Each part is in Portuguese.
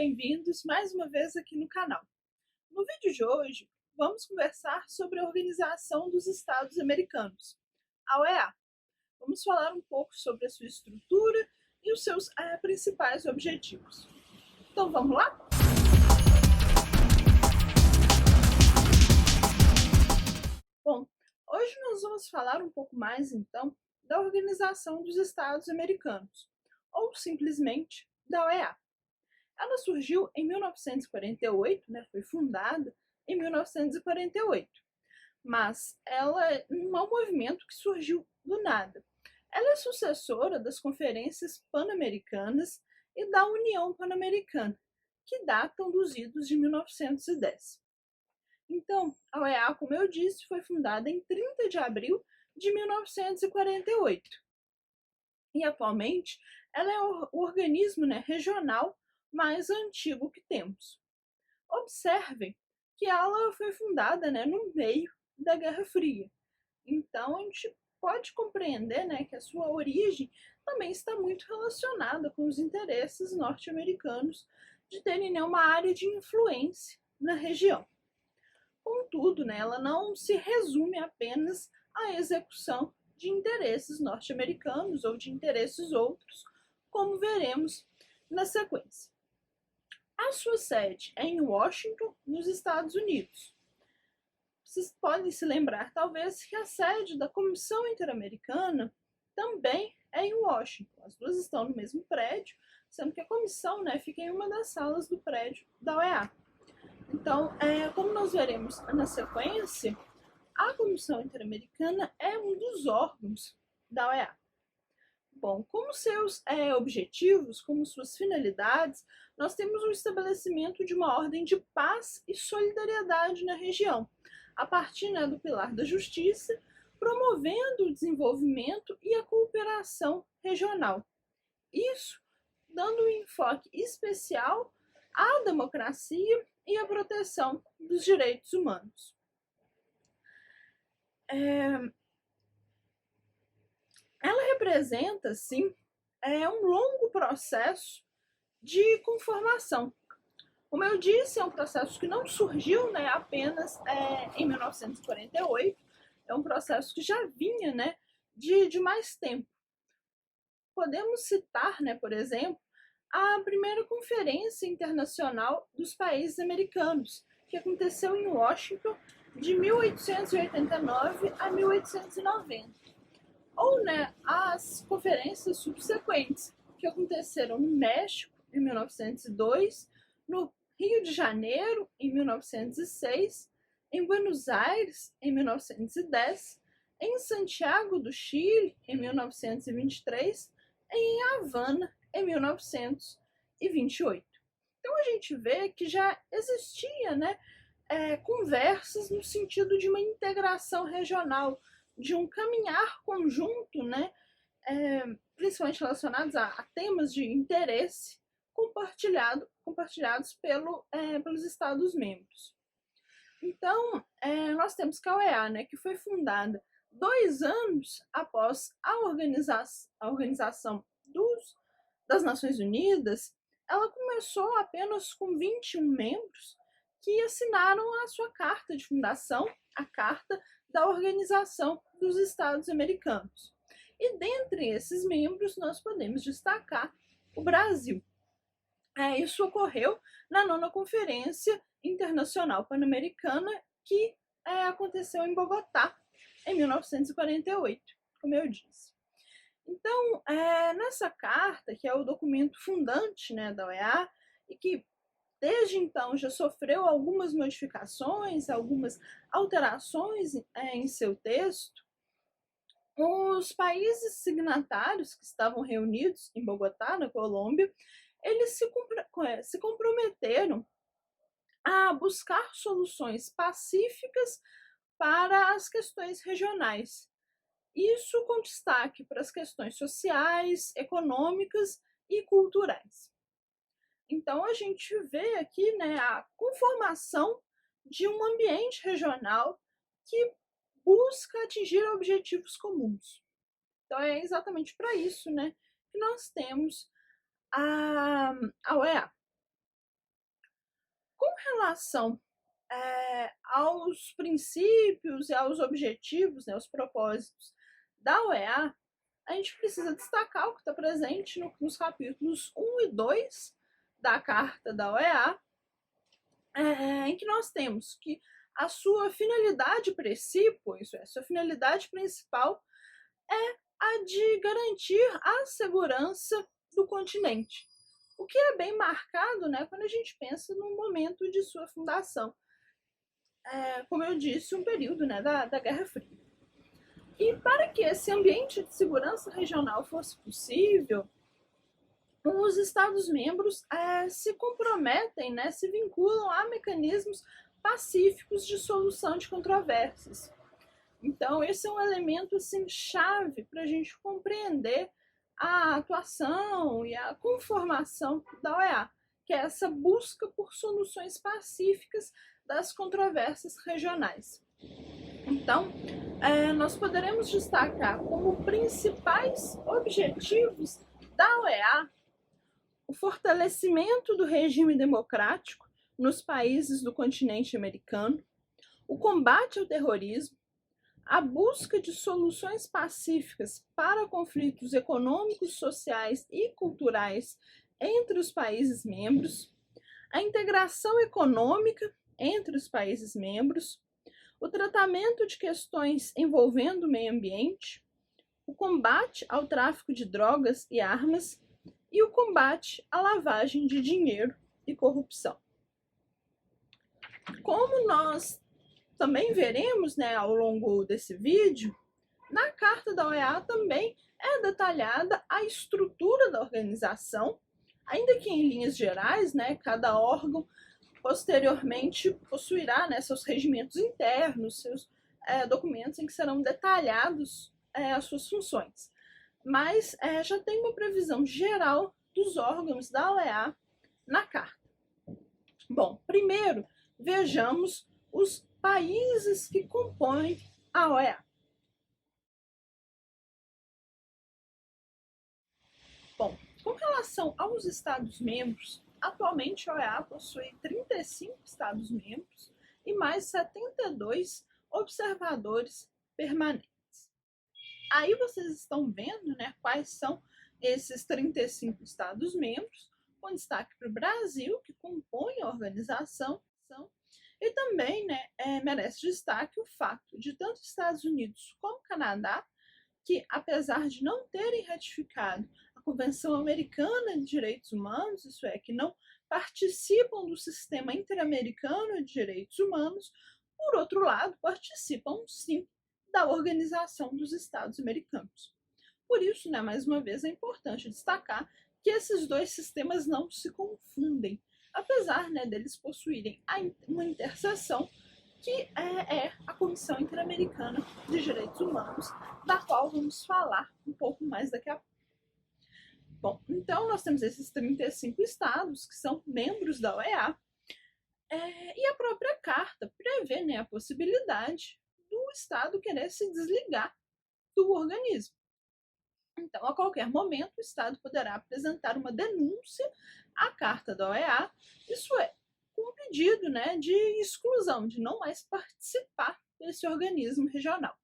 bem-vindos mais uma vez aqui no canal. No vídeo de hoje, vamos conversar sobre a Organização dos Estados Americanos, a OEA. Vamos falar um pouco sobre a sua estrutura e os seus principais objetivos. Então vamos lá? Bom, hoje nós vamos falar um pouco mais então da Organização dos Estados Americanos, ou simplesmente da OEA. Ela surgiu em 1948, foi fundada em 1948, mas ela é um movimento que surgiu do nada. Ela é sucessora das conferências pan-americanas e da União Pan-Americana, que datam dos idos de 1910. Então, a OEA, como eu disse, foi fundada em 30 de abril de 1948. E atualmente, ela é o organismo regional mais antigo que temos. Observem que ela foi fundada no meio da Guerra Fria. Então, a gente pode compreender que a sua origem também está muito relacionada com os interesses norte-americanos de terem uma área de influência na região. Contudo, ela não se resume apenas à execução de interesses norte-americanos ou de interesses outros, como veremos na sequência. A sua sede é em Washington, nos Estados Unidos. Vocês podem se lembrar, talvez, que a sede da Comissão Interamericana também é em Washington. As duas estão no mesmo prédio, sendo que a comissão fica em uma das salas do prédio da OEA. Então, como nós veremos na sequência, a Comissão Interamericana é um dos órgãos da OEA. Bom, como seus objetivos, como suas finalidades, nós temos o estabelecimento de uma ordem de paz e solidariedade na região, a partir do pilar da justiça, promovendo o desenvolvimento e a cooperação regional. Isso dando um enfoque especial à democracia e à proteção dos direitos humanos. Ela representa, sim, um longo processo de conformação. Como eu disse, é um processo que não surgiu apenas em 1948, é um processo que já vinha de mais tempo. Podemos citar, por exemplo, a primeira Conferência Internacional dos Países Americanos, que aconteceu em Washington de 1889 a 1890. Ou as conferências subsequentes, que aconteceram no México, em 1902, no Rio de Janeiro, em 1906, em Buenos Aires, em 1910, em Santiago do Chile, em 1923, e em Havana, em 1928. Então a gente vê que já existia conversas no sentido de uma integração regional, de um caminhar conjunto, principalmente relacionados a temas de interesse compartilhados pelos Estados-membros. Então, nós temos que a OEA, que foi fundada 2 anos após a organização das Nações Unidas, ela começou apenas com 21 membros que assinaram a sua carta de fundação, a Carta da Organização dos Estados Americanos. E dentre esses membros, nós podemos destacar o Brasil. Isso ocorreu na 9ª Conferência Internacional Pan-Americana, que aconteceu em Bogotá, em 1948, como eu disse. Então, nessa carta, que é o documento fundante da OEA, e que desde então já sofreu algumas modificações, algumas alterações em seu texto, os países signatários que estavam reunidos em Bogotá, na Colômbia, eles se comprometeram a buscar soluções pacíficas para as questões regionais. Isso com destaque para as questões sociais, econômicas e culturais. Então a gente vê aqui a conformação de um ambiente regional que busca atingir objetivos comuns. Então é exatamente para isso que nós temos a OEA. Com relação aos princípios e aos objetivos, né, os propósitos da OEA, a gente precisa destacar o que está presente nos capítulos 1 e 2 da Carta da OEA, em que nós temos que a sua finalidade principal, isso é, sua finalidade principal é a de garantir a segurança do continente, o que é bem marcado, né, quando a gente pensa no momento de sua fundação. Como eu disse, um período, né, da Guerra Fria. E para que esse ambiente de segurança regional fosse possível, os Estados-membros se comprometem, né, se vinculam a mecanismos pacíficos de solução de controvérsias. Então, esse é um elemento assim, chave para a gente compreender a atuação e a conformação da OEA, que é essa busca por soluções pacíficas das controvérsias regionais. Então, nós poderemos destacar como principais objetivos da OEA o fortalecimento do regime democrático nos países do continente americano, o combate ao terrorismo, a busca de soluções pacíficas para conflitos econômicos, sociais e culturais entre os países membros, a integração econômica entre os países membros, o tratamento de questões envolvendo o meio ambiente, o combate ao tráfico de drogas e armas e o combate à lavagem de dinheiro e corrupção. Como nós também veremos, né, ao longo desse vídeo, na Carta da OEA também é detalhada a estrutura da organização, ainda que em linhas gerais, né, cada órgão posteriormente possuirá, né, seus regimentos internos, seus documentos em que serão detalhados as suas funções. Mas já tem uma previsão geral dos órgãos da OEA na Carta. Bom, primeiro vejamos os países que compõem a OEA. Bom, com relação aos Estados-membros, atualmente a OEA possui 35 Estados-membros e mais 72 observadores permanentes. Aí vocês estão vendo, né, quais são esses 35 Estados-membros, com destaque para o Brasil, que compõe a organização, e também, né, merece destaque o fato de tanto Estados Unidos como Canadá, que apesar de não terem ratificado a Convenção Americana de Direitos Humanos, isso é, que não participam do sistema interamericano de direitos humanos, por outro lado, participam sim da Organização dos Estados Americanos. Por isso, né, mais uma vez, é importante destacar que esses dois sistemas não se confundem, apesar, né, deles possuírem uma interseção que é a Comissão Interamericana de Direitos Humanos, da qual vamos falar um pouco mais daqui a pouco. Bom, então nós temos esses 35 estados que são membros da OEA, e a própria carta prevê, né, a possibilidade do estado querer se desligar do organismo. Então, a qualquer momento, o estado poderá apresentar uma denúncia à carta da OEA, isso é, com um pedido, né, de exclusão, de não mais participar desse organismo regional.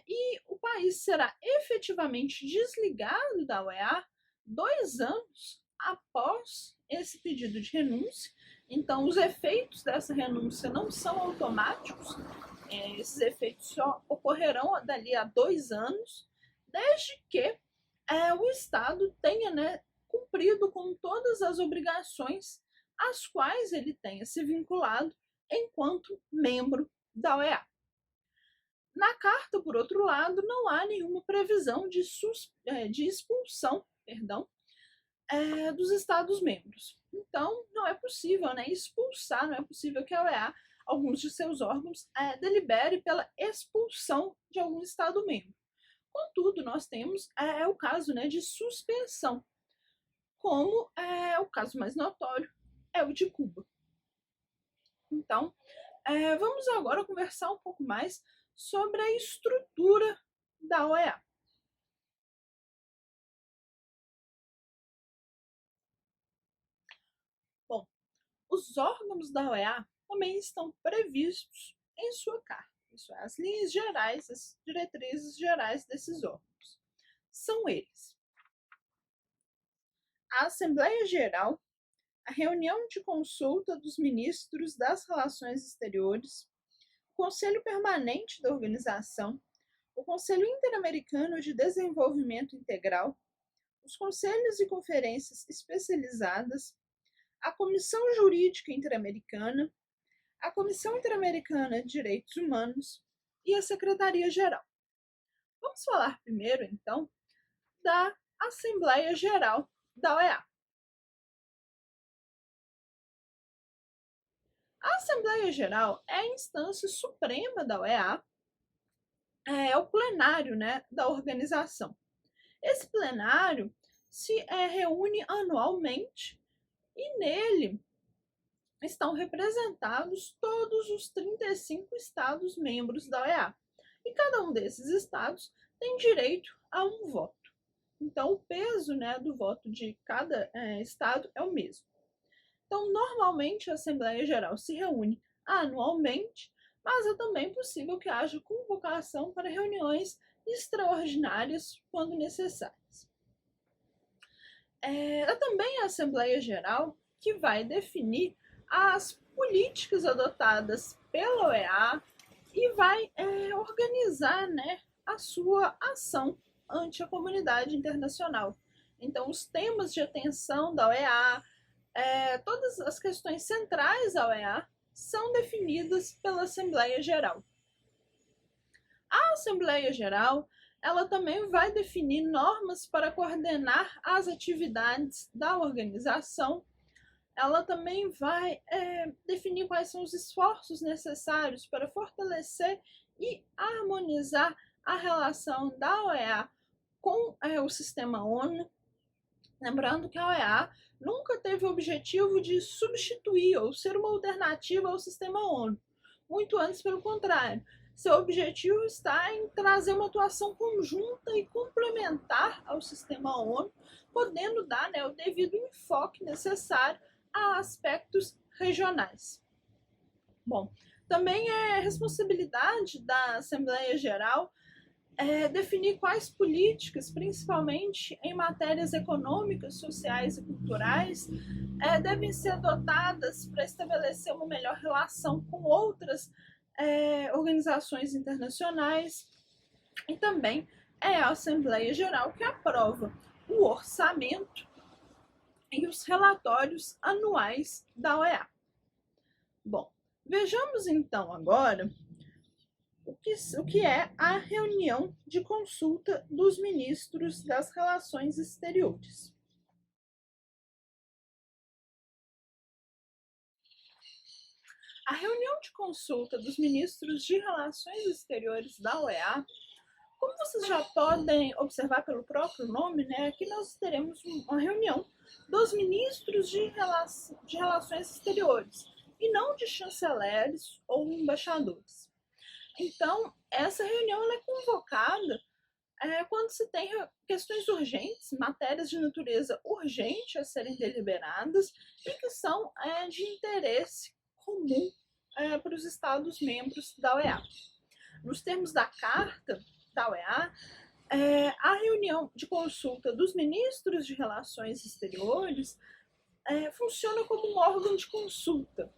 E o país será efetivamente desligado da OEA 2 anos após esse pedido de renúncia. Então, os efeitos dessa renúncia não são automáticos, esses efeitos só ocorrerão dali a 2 anos, desde que o Estado tenha, né, cumprido com todas as obrigações às quais ele tenha se vinculado enquanto membro da OEA. Na carta, por outro lado, não há nenhuma previsão de expulsão, dos Estados-membros. Então, não é possível, né, expulsar, não é possível que a OEA, alguns de seus órgãos, delibere pela expulsão de algum Estado-membro. Contudo, nós temos o caso, né, de suspensão, como o caso mais notório é o de Cuba. Então, vamos agora conversar um pouco mais sobre a estrutura da OEA. Bom, os órgãos da OEA também estão previstos em sua carta. Isso é, as linhas gerais, as diretrizes gerais desses órgãos. São eles: a Assembleia Geral, a reunião de consulta dos ministros das Relações Exteriores, o Conselho Permanente da Organização, o Conselho Interamericano de Desenvolvimento Integral, os conselhos e conferências especializadas, a Comissão Jurídica Interamericana, a Comissão Interamericana de Direitos Humanos e a Secretaria-Geral. Vamos falar primeiro, então, da Assembleia Geral da OEA. A Assembleia Geral é a instância suprema da OEA, é o plenário, né, da organização. Esse plenário se reúne anualmente e nele estão representados todos os 35 estados membros da OEA. E cada um desses estados tem direito a um voto. Então, o peso, né, do voto de cada estado é o mesmo. Então, normalmente a Assembleia Geral se reúne anualmente, mas é também possível que haja convocação para reuniões extraordinárias quando necessárias. É também a Assembleia Geral que vai definir as políticas adotadas pela OEA e vai organizar, né, a sua ação ante a comunidade internacional. Então, os temas de atenção da OEA, todas as questões centrais da OEA são definidas pela Assembleia Geral. A Assembleia Geral, ela também vai definir normas para coordenar as atividades da organização. Ela também vai definir quais são os esforços necessários para fortalecer e harmonizar a relação da OEA com o sistema ONU. Lembrando que a OEA nunca teve o objetivo de substituir ou ser uma alternativa ao sistema ONU. Muito antes, pelo contrário. Seu objetivo está em trazer uma atuação conjunta e complementar ao sistema ONU, podendo dar, né, o devido enfoque necessário a aspectos regionais. Bom, também é responsabilidade da Assembleia Geral definir quais políticas, principalmente em matérias econômicas, sociais e culturais, devem ser adotadas para estabelecer uma melhor relação com outras organizações internacionais. E também é a Assembleia Geral que aprova o orçamento e os relatórios anuais da OEA. Bom, vejamos então agora o que é a reunião de consulta dos ministros das Relações Exteriores. A reunião de consulta dos ministros de Relações Exteriores da OEA, como vocês já podem observar pelo próprio nome, né, aqui nós teremos uma reunião dos ministros de Relações Exteriores, e não de chanceleres ou embaixadores. Então, essa reunião é convocada quando se tem questões urgentes, matérias de natureza urgente a serem deliberadas e que são de interesse comum para os Estados-membros da OEA. Nos termos da Carta da OEA, a reunião de consulta dos ministros de Relações Exteriores funciona como um órgão de consulta.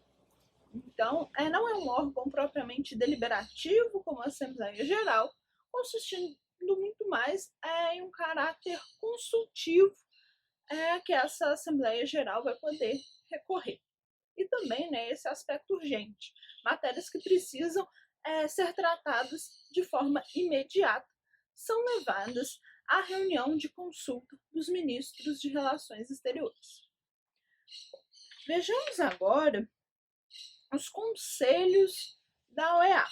Então, não é um órgão propriamente deliberativo, como a Assembleia Geral, consistindo muito mais em um caráter consultivo que essa Assembleia Geral vai poder recorrer. E também, né, esse aspecto urgente, matérias que precisam ser tratadas de forma imediata, são levadas à reunião de consulta dos ministros de Relações Exteriores. Vejamos agora os conselhos da OEA.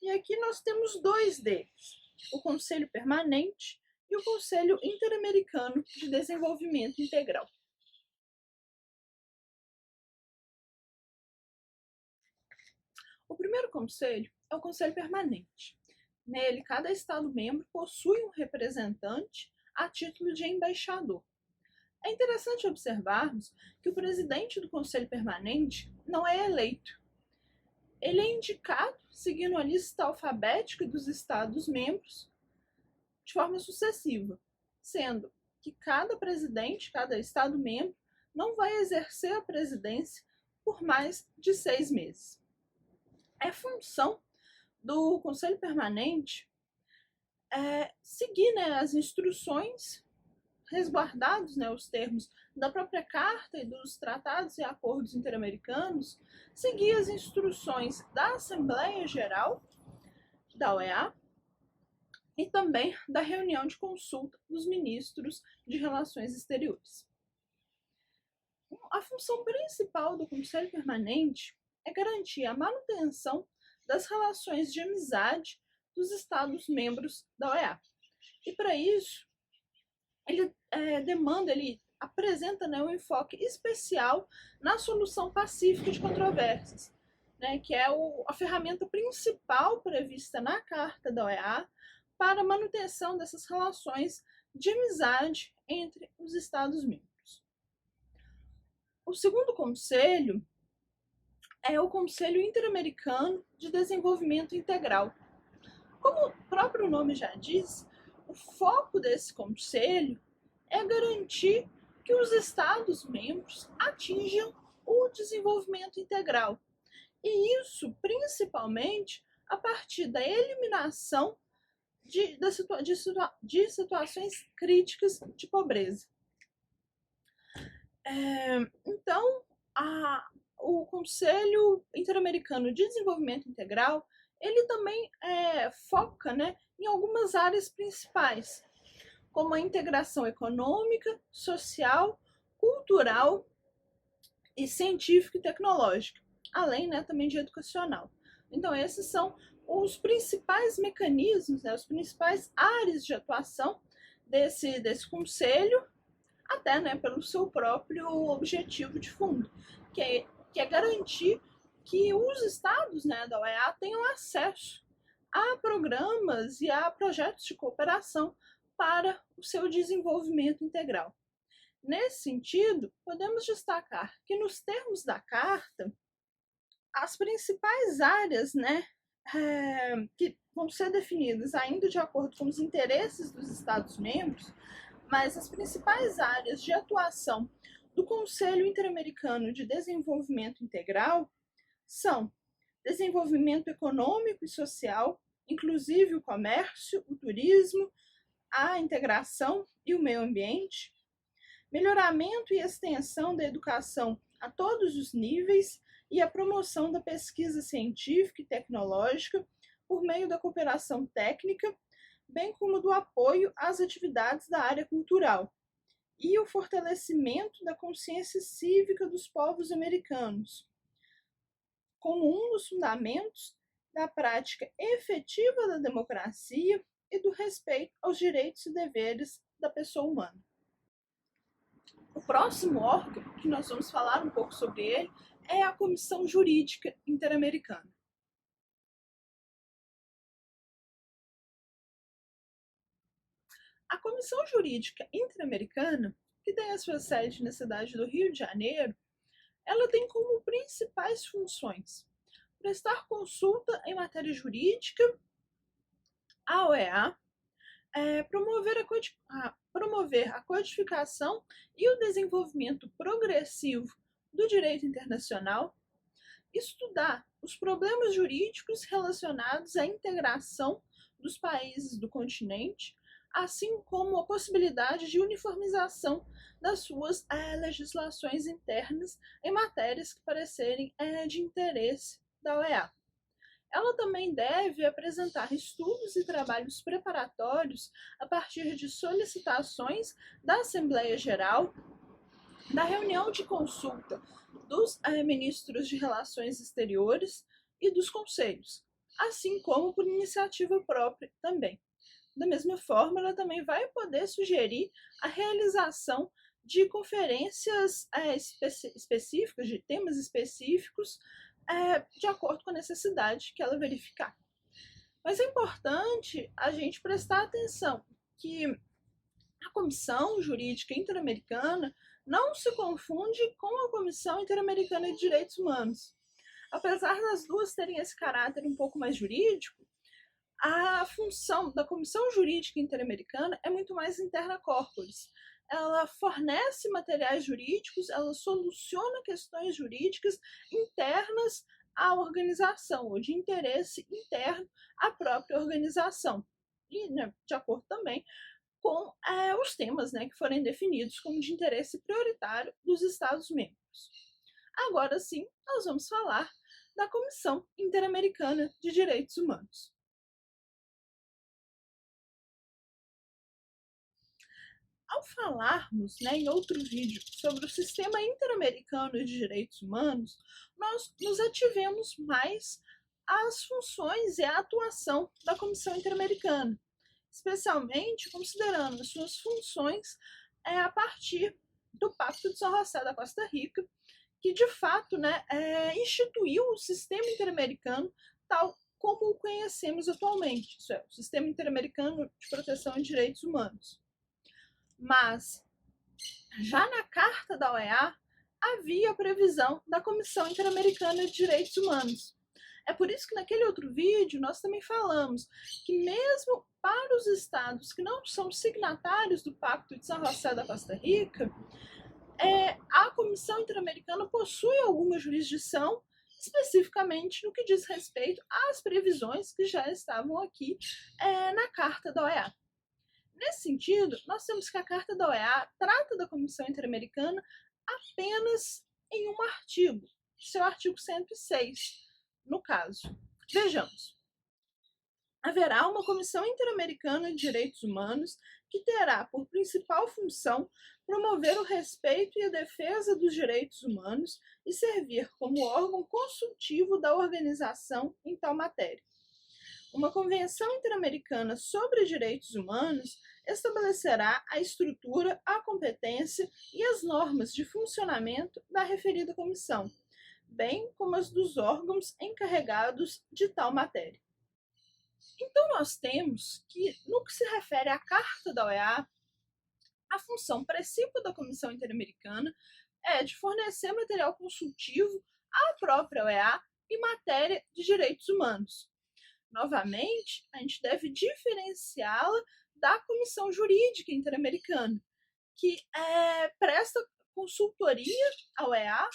E aqui nós temos dois deles, o Conselho Permanente e o Conselho Interamericano de Desenvolvimento Integral. O primeiro conselho é o Conselho Permanente. Nele, cada Estado-membro possui um representante a título de embaixador. É interessante observarmos que o presidente do Conselho Permanente não é eleito. Ele é indicado seguindo a lista alfabética dos Estados-membros de forma sucessiva, sendo que cada presidente, cada Estado-membro, não vai exercer a presidência por mais de 6 meses. É função do Conselho Permanente seguir, né, as instruções, resguardados, né, os termos da própria Carta e dos tratados e acordos interamericanos, seguir as instruções da Assembleia Geral da OEA e também da reunião de consulta dos ministros de Relações Exteriores. A função principal do Conselho Permanente é garantir a manutenção das relações de amizade dos Estados-membros da OEA. E para isso, ele apresenta, né, um enfoque especial na solução pacífica de controvérsias, né, que é a ferramenta principal prevista na Carta da OEA para a manutenção dessas relações de amizade entre os Estados-membros. O segundo conselho é o Conselho Interamericano de Desenvolvimento Integral. Como o próprio nome já diz, o foco desse conselho é garantir que os Estados-membros atinjam o desenvolvimento integral. E isso, principalmente, a partir da eliminação de situações críticas de pobreza. Então, o Conselho Interamericano de Desenvolvimento Integral, ele também foca, né, em algumas áreas principais, como a integração econômica, social, cultural e científica e tecnológica, além, né, também de educacional. Então, esses são os principais mecanismos, né, as principais áreas de atuação desse conselho, até, né, pelo seu próprio objetivo de fundo, que é garantir que os estados, né, da OEA tenham acesso a programas e a projetos de cooperação para o seu desenvolvimento integral. Nesse sentido, podemos destacar que nos termos da Carta, as principais áreas, né, que vão ser definidas ainda de acordo com os interesses dos Estados-membros, mas as principais áreas de atuação do Conselho Interamericano de Desenvolvimento Integral são desenvolvimento econômico e social, inclusive o comércio, o turismo, a integração e o meio ambiente, melhoramento e extensão da educação a todos os níveis e a promoção da pesquisa científica e tecnológica por meio da cooperação técnica, bem como do apoio às atividades da área cultural, e o fortalecimento da consciência cívica dos povos americanos, como um dos fundamentos da prática efetiva da democracia e do respeito aos direitos e deveres da pessoa humana. O próximo órgão, que nós vamos falar um pouco sobre ele, é a Comissão Jurídica Interamericana. A Comissão Jurídica Interamericana, que tem a sua sede na cidade do Rio de Janeiro, ela tem como principais funções prestar consulta em matéria jurídica à OEA, promover a codificação e o desenvolvimento progressivo do direito internacional, estudar os problemas jurídicos relacionados à integração dos países do continente, assim como a possibilidade de uniformização das suas legislações internas em matérias que parecerem de interesse da OEA. Ela também deve apresentar estudos e trabalhos preparatórios a partir de solicitações da Assembleia Geral, da reunião de consulta dos ministros de Relações Exteriores e dos conselhos, assim como por iniciativa própria também. Da mesma forma, ela também vai poder sugerir a realização de conferências específicas, de temas específicos, de acordo com a necessidade que ela verificar. Mas é importante a gente prestar atenção que A Comissão Jurídica Interamericana não se confunde com a Comissão Interamericana de Direitos Humanos. Apesar das duas terem esse caráter um pouco mais jurídico, a função da Comissão Jurídica Interamericana é muito mais interna corporis. Ela fornece materiais jurídicos, ela soluciona questões jurídicas internas à organização, ou de interesse interno à própria organização. E, né, de acordo também com os temas, né, que forem definidos como de interesse prioritário dos Estados-membros. Agora sim, nós vamos falar da Comissão Interamericana de Direitos Humanos. Ao falarmos, né, em outro vídeo sobre o Sistema Interamericano de Direitos Humanos, nós nos ativemos mais às funções e à atuação da Comissão Interamericana, especialmente considerando as suas funções a partir do Pacto de São José da Costa Rica, que de fato, né, instituiu o Sistema Interamericano tal como o conhecemos atualmente, isso é, o Sistema Interamericano de Proteção de Direitos Humanos. Mas, já na Carta da OEA, havia a previsão da Comissão Interamericana de Direitos Humanos. É por isso que naquele outro vídeo nós também falamos que mesmo para os estados que não são signatários do Pacto de São José da Costa Rica, a Comissão Interamericana possui alguma jurisdição, especificamente no que diz respeito às previsões que já estavam aqui na Carta da OEA. Nesse sentido, nós temos que a Carta da OEA trata da Comissão Interamericana apenas em um artigo, seu artigo 106, no caso. Vejamos. Haverá uma Comissão Interamericana de Direitos Humanos que terá por principal função promover o respeito e a defesa dos direitos humanos e servir como órgão consultivo da organização em tal matéria. Uma Convenção Interamericana sobre Direitos Humanos estabelecerá a estrutura, a competência e as normas de funcionamento da referida comissão, bem como as dos órgãos encarregados de tal matéria. Então, nós temos que, no que se refere à Carta da OEA, a função principal da Comissão Interamericana é de fornecer material consultivo à própria OEA em matéria de direitos humanos. Novamente, a gente deve diferenciá-la da Comissão Jurídica Interamericana, que presta consultoria à OEA,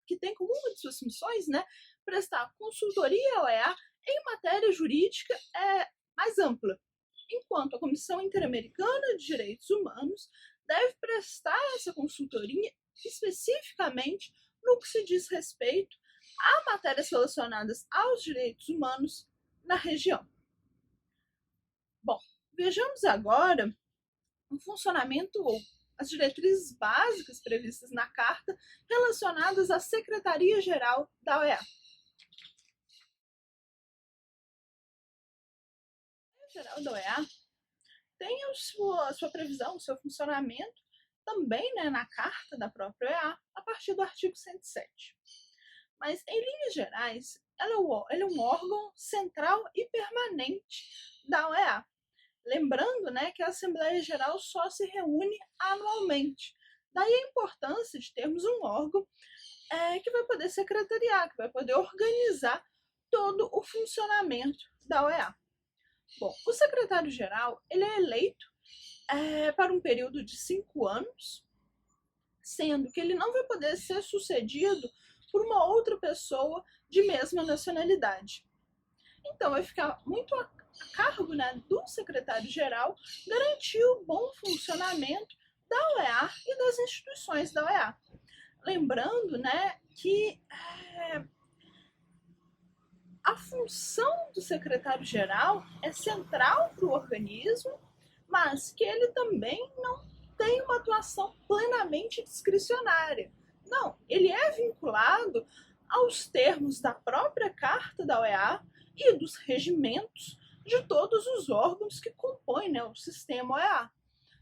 que tem como uma de suas funções, né, prestar consultoria à OEA em matéria jurídica mais ampla, enquanto a Comissão Interamericana de Direitos Humanos deve prestar essa consultoria especificamente no que se diz respeito a matérias relacionadas aos direitos humanos na região. Bom, vejamos agora o funcionamento ou as diretrizes básicas previstas na Carta relacionadas à Secretaria-Geral da OEA. A Secretaria-Geral da OEA tem a sua previsão, o seu funcionamento também, né, na Carta da própria OEA, a partir do artigo 107. Mas, em linhas gerais, ele é um órgão central e permanente da OEA. Lembrando, né, que a Assembleia Geral só se reúne anualmente. Daí a importância de termos um órgão que vai poder secretariar, que vai poder organizar todo o funcionamento da OEA. Bom, o secretário-geral ele é eleito para um período de 5 anos, sendo que ele não vai poder ser sucedido por uma outra pessoa de mesma nacionalidade. Então, vai ficar muito a cargo, né, do secretário-geral garantir o bom funcionamento da OEA e das instituições da OEA. Lembrando, né, que a função do secretário-geral é central para o organismo, mas que ele também não tem uma atuação plenamente discricionária. Não, ele é vinculado aos termos da própria Carta da OEA e dos regimentos de todos os órgãos que compõem, né, o sistema OEA.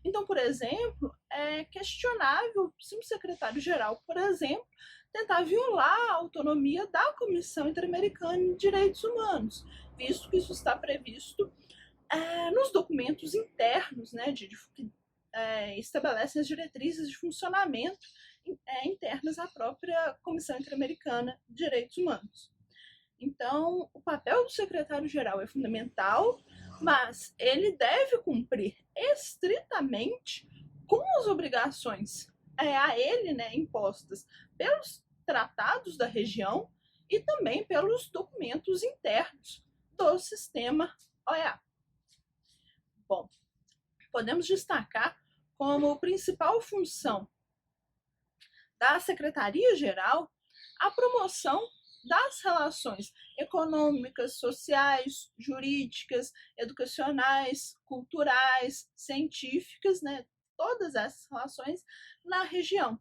Então, por exemplo, é questionável se um secretário-geral, por exemplo, tentar violar a autonomia da Comissão Interamericana de Direitos Humanos, visto que isso está previsto nos documentos internos, né, que estabelecem as diretrizes de funcionamento internas à própria Comissão Interamericana de Direitos Humanos. Então, o papel do secretário-geral é fundamental, mas ele deve cumprir estritamente com as obrigações a ele, né, impostas pelos tratados da região e também pelos documentos internos do sistema OEA. Bom, podemos destacar como principal função da Secretaria-Geral a promoção das relações econômicas, sociais, jurídicas, educacionais, culturais, científicas, né, todas essas relações na região.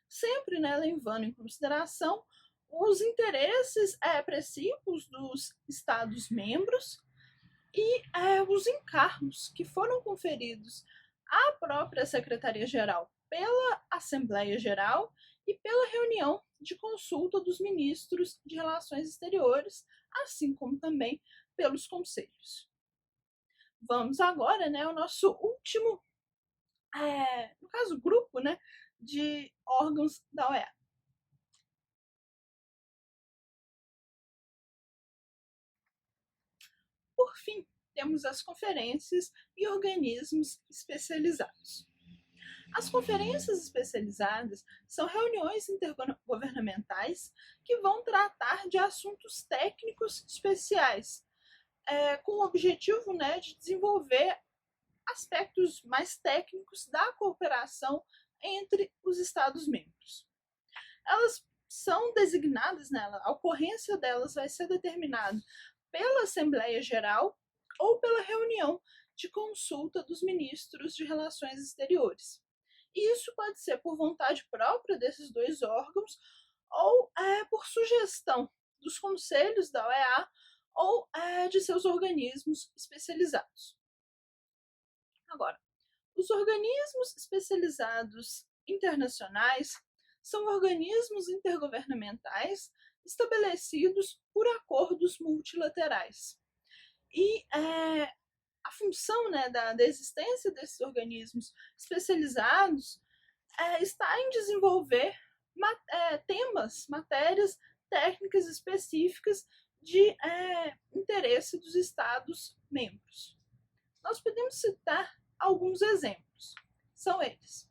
Sempre, né, levando em consideração os interesses precípios dos Estados-membros e os encargos que foram conferidos à própria Secretaria-Geral pela Assembleia Geral e pela reunião de consulta dos ministros de Relações Exteriores, assim como também pelos conselhos. Vamos agora, né, ao nosso último, no caso, grupo, né, de órgãos da OEA. Por fim, temos as conferências e organismos especializados. As conferências especializadas são reuniões intergovernamentais que vão tratar de assuntos técnicos especiais, com o objetivo, né, de desenvolver aspectos mais técnicos da cooperação entre os Estados-membros. Elas são designadas, né, a ocorrência delas vai ser determinada pela Assembleia Geral ou pela reunião de consulta dos ministros de Relações Exteriores. E isso pode ser por vontade própria desses dois órgãos ou por sugestão dos conselhos da OEA ou de seus organismos especializados. Agora, os organismos especializados internacionais são organismos intergovernamentais estabelecidos por acordos multilaterais. E a função, né, da existência desses organismos especializados está em desenvolver temas, matérias técnicas específicas de interesse dos Estados-membros. Nós podemos citar alguns exemplos. São eles: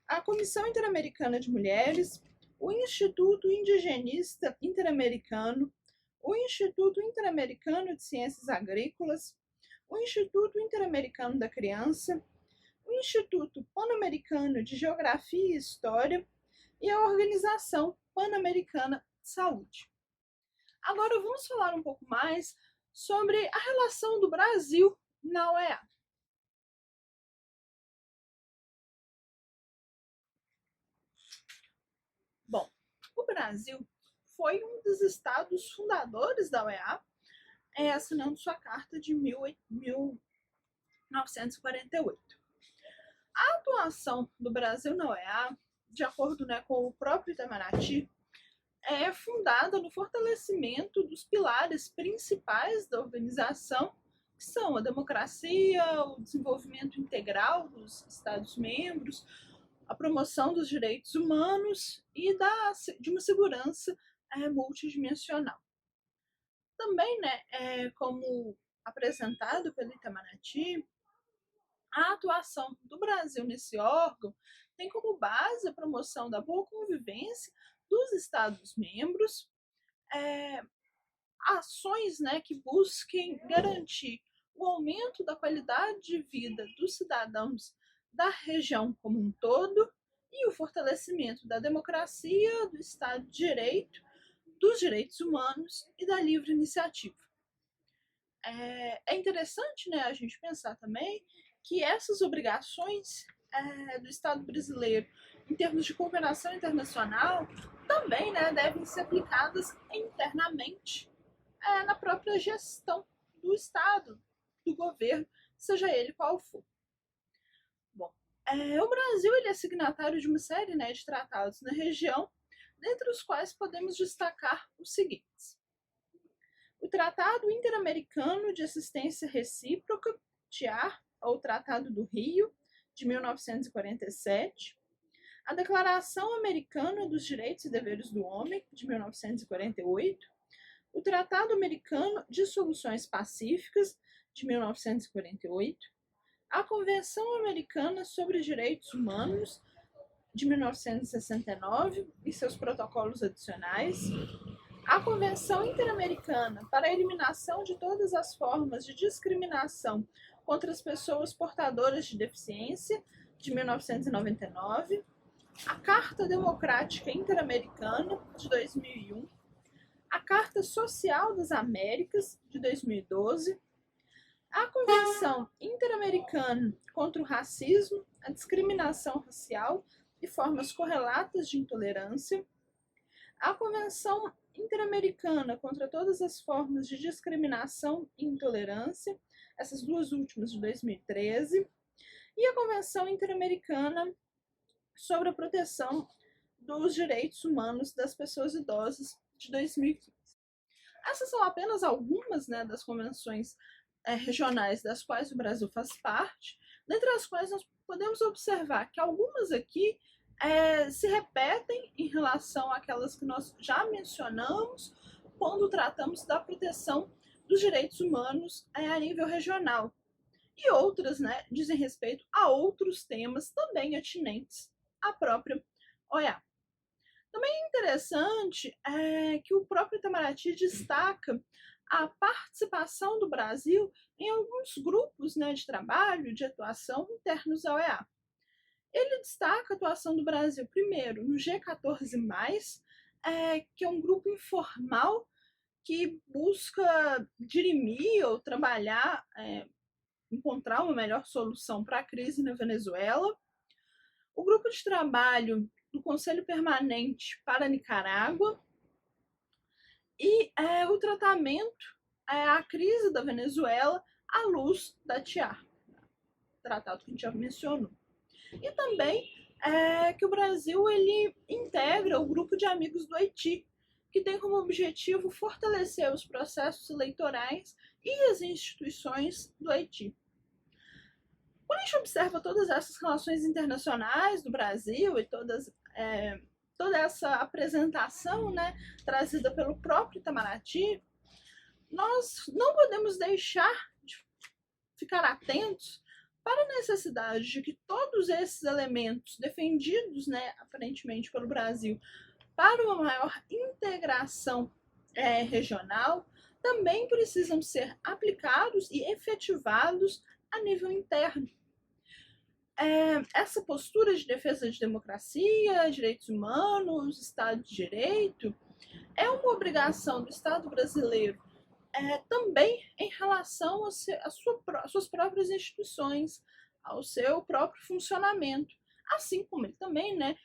a Comissão Interamericana de Mulheres, o Instituto Indigenista Interamericano, o Instituto Interamericano de Ciências Agrícolas, o Instituto Interamericano da Criança, o Instituto Pan-Americano de Geografia e História e a Organização Pan-Americana de Saúde. Agora vamos falar um pouco mais sobre a relação do Brasil na OEA. Bom, o Brasil foi um dos estados fundadores da OEA, assinando sua carta de 1948. A atuação do Brasil na OEA, de acordo, né, com o próprio Itamaraty, é fundada no fortalecimento dos pilares principais da organização, que são a democracia, o desenvolvimento integral dos Estados-membros, a promoção dos direitos humanos e de uma segurança multidimensional. Também, né, como apresentado pelo Itamaraty, a atuação do Brasil nesse órgão tem como base a promoção da boa convivência dos Estados-membros, ações, né, que busquem garantir o aumento da qualidade de vida dos cidadãos da região como um todo e o fortalecimento da democracia, do Estado de Direito, dos direitos humanos e da livre iniciativa. É interessante, né, a gente pensar também que essas obrigações do Estado brasileiro em termos de cooperação internacional também, né, devem ser aplicadas internamente na própria gestão do Estado, do governo, seja ele qual for. Bom, o Brasil ele é signatário de uma série, né, de tratados na região, dentre os quais podemos destacar os seguintes: o Tratado Interamericano de Assistência Recíproca, TIAR, ou Tratado do Rio, de 1947, a Declaração Americana dos Direitos e Deveres do Homem, de 1948, o Tratado Americano de Soluções Pacíficas, de 1948, a Convenção Americana sobre os Direitos Humanos, de 1969 e seus protocolos adicionais, a Convenção Interamericana para a Eliminação de todas as formas de discriminação contra as pessoas portadoras de deficiência, de 1999, a Carta Democrática Interamericana, de 2001, a Carta Social das Américas, de 2012, a Convenção Interamericana contra o Racismo, a Discriminação Racial e formas correlatas de intolerância, a Convenção Interamericana contra todas as formas de discriminação e intolerância, essas duas últimas de 2013, e a Convenção Interamericana sobre a proteção dos direitos humanos das pessoas idosas, de 2015. Essas são apenas algumas, né, das convenções regionais das quais o Brasil faz parte, dentre as quais nós podemos observar que algumas aqui se repetem em relação àquelas que nós já mencionamos quando tratamos da proteção dos direitos humanos a nível regional. E outras, né, dizem respeito a outros temas também atinentes à própria OEA. Também é interessante que o próprio Itamaraty destaca a participação do Brasil em alguns grupos, né, de trabalho, de atuação internos à OEA. Ele destaca a atuação do Brasil, primeiro, no G14+, que é um grupo informal que busca dirimir ou trabalhar, encontrar uma melhor solução para a crise na Venezuela. O grupo de trabalho do Conselho Permanente para a Nicarágua e o tratamento à crise da Venezuela à luz da TIAR, tratado que a gente já mencionou. E também que o Brasil ele integra o grupo de amigos do Haiti, que tem como objetivo fortalecer os processos eleitorais e as instituições do Haiti. Quando a gente observa todas essas relações internacionais do Brasil e toda essa apresentação, né, trazida pelo próprio Itamaraty, nós não podemos deixar de ficar atentos para a necessidade de que todos esses elementos defendidos, né, aparentemente pelo Brasil, para uma maior integração regional, também precisam ser aplicados e efetivados a nível interno. Essa postura de defesa de democracia, direitos humanos, Estado de Direito, é uma obrigação do Estado brasileiro também em relação às suas próprias instituições, ao seu próprio funcionamento, assim como ele também, né,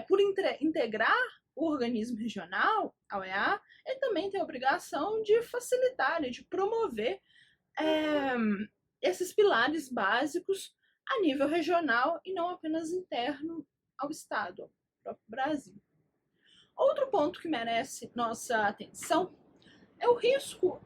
por integrar o organismo regional, a OEA, ele também tem a obrigação de facilitar, de promover esses pilares básicos a nível regional e não apenas interno ao Estado, ao próprio Brasil. Outro ponto que merece nossa atenção é o risco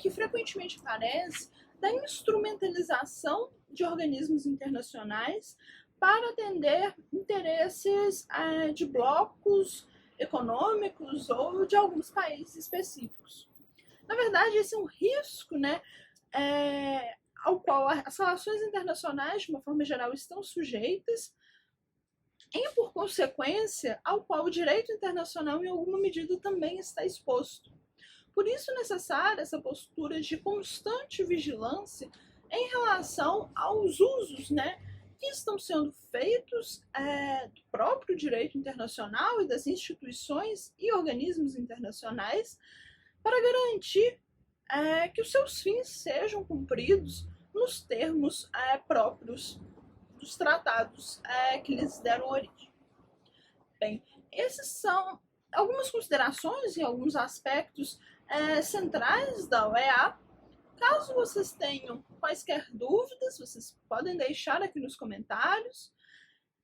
que frequentemente aparece da instrumentalização de organismos internacionais para atender interesses de blocos econômicos ou de alguns países específicos. Na verdade, esse é um risco, né, ao qual as relações internacionais, de uma forma geral, estão sujeitas e, por consequência, ao qual o direito internacional, em alguma medida, também está exposto. Por isso é necessária essa postura de constante vigilância em relação aos usos, né, que estão sendo feitos do próprio direito internacional e das instituições e organismos internacionais para garantir que os seus fins sejam cumpridos nos termos próprios dos tratados que lhes deram origem. Bem, esses são algumas considerações e alguns aspectos centrais da OEA. Caso vocês tenham quaisquer dúvidas, vocês podem deixar aqui nos comentários.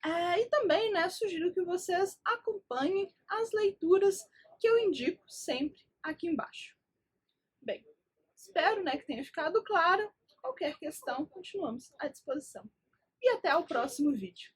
E também, né, sugiro que vocês acompanhem as leituras que eu indico sempre aqui embaixo. Bem, espero, né, que tenha ficado claro. Qualquer questão, continuamos à disposição. e até o próximo vídeo.